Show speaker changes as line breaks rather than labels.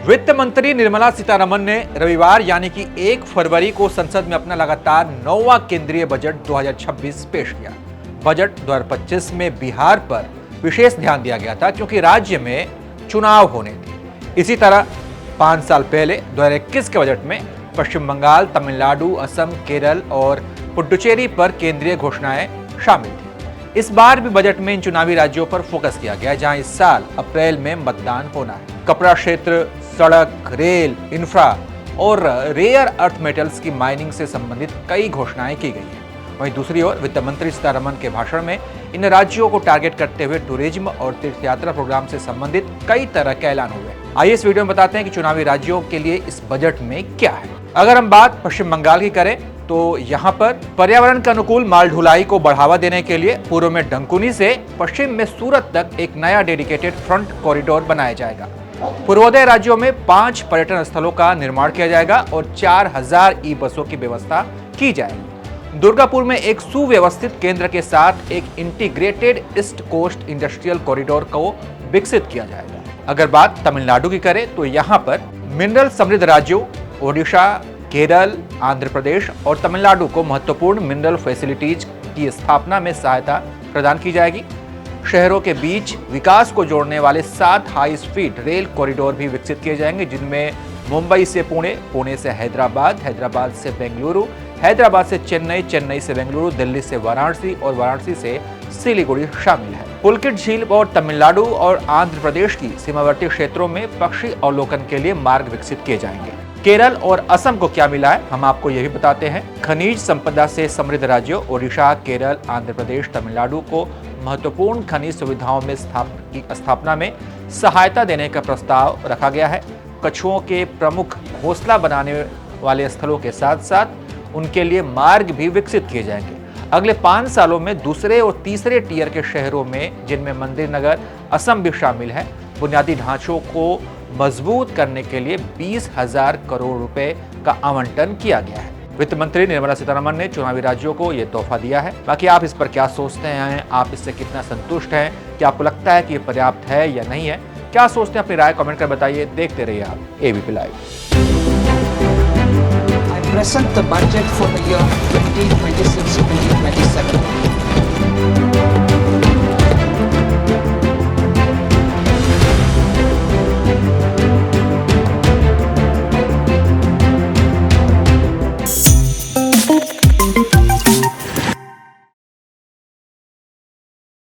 वित्त मंत्री निर्मला सीतारमण ने रविवार यानी कि 1 फरवरी को संसद में अपना लगातार 9वां केंद्रीय बजट 2026 पेश किया। बजट 2025 में बिहार पर विशेष ध्यान दिया गया था क्योंकि राज्य में चुनाव होने थे। इसी तरह 5 साल पहले 2021 के बजट में पश्चिम बंगाल, तमिलनाडु, असम, केरल और पुडुचेरी पर केंद्रीय घोषणाएं शामिल थी। इस बार भी बजट में इन चुनावी राज्यों पर फोकस किया गया जहां इस साल अप्रैल में मतदान होना है। कपड़ा क्षेत्र, सड़क, रेल, इंफ्रा और रेयर अर्थ मेटल्स की माइनिंग से संबंधित कई घोषणाएं की गई हैं। वहीं दूसरी ओर वित्त मंत्री सीतारमण के भाषण में इन राज्यों को टारगेट करते हुए टूरिज्म और तीर्थ यात्रा प्रोग्राम से संबंधित कई तरह के ऐलान हुए। आइए इस वीडियो में बताते हैं कि चुनावी राज्यों के लिए इस बजट में क्या है। अगर हम बात पश्चिम बंगाल की करें तो यहाँ पर पर्यावरण के अनुकूल माल ढुलाई को बढ़ावा देने के लिए पूर्व में डंकुनी से पश्चिम में सूरत तक एक नया डेडिकेटेड फ्रंट कॉरिडोर बनाया जाएगा। पूर्वोदय राज्यों में 5 पर्यटन स्थलों का निर्माण किया जाएगा और 4000 ई बसों की व्यवस्था की जाएगी। दुर्गापुर में एक सुव्यवस्थित केंद्र के साथ एक integrated East Coast industrial corridor को विकसित किया जाएगा। अगर बात तमिलनाडु की करें तो यहाँ पर मिनरल समृद्ध राज्यों ओडिशा, केरल, आंध्र प्रदेश और तमिलनाडु को महत्वपूर्ण मिनरल फैसिलिटीज की स्थापना में सहायता प्रदान की जाएगी। शहरों के बीच विकास को जोड़ने वाले 7 हाई स्पीड रेल कॉरिडोर भी विकसित किए जाएंगे जिनमें मुंबई से पुणे, पुणे से हैदराबाद, हैदराबाद से बेंगलुरु, हैदराबाद से चेन्नई, चेन्नई से बेंगलुरु, दिल्ली से वाराणसी और वाराणसी से सिलीगुड़ी शामिल है। पुलकित झील और तमिलनाडु और आंध्र प्रदेश की सीमावर्ती क्षेत्रों में पक्षी अवलोकन के लिए मार्ग विकसित किए जाएंगे। केरल और असम को क्या मिला है हम आपको यह भी बताते हैं। खनिज संपदा से समृद्ध राज्यों ओडिशा, केरल, आंध्र प्रदेश, तमिलनाडु को महत्वपूर्ण खनिज सुविधाओं में स्थापना में सहायता देने का प्रस्ताव रखा गया है। कछुओं के प्रमुख घोंसला बनाने वाले स्थलों के साथ साथ उनके लिए मार्ग भी विकसित किए जाएंगे। अगले 5 सालों में दूसरे और तीसरे टियर के शहरों में जिनमें मंदिर नगर असम भी शामिल है बुनियादी ढांचों को मजबूत करने के लिए 20,000 करोड़ रुपए का आवंटन किया गया है। वित्त मंत्री निर्मला सीतारमण ने चुनावी राज्यों को यह तोहफा दिया है। बाकी आप इस पर क्या सोचते हैं, आप इससे कितना संतुष्ट हैं, क्या आपको लगता है कि ये पर्याप्त है या नहीं है? क्या सोचते हैं अपनी राय कमेंट कर बताइए। देखते रहिए आप ABP live.
I present the budget for the year 2026-2027.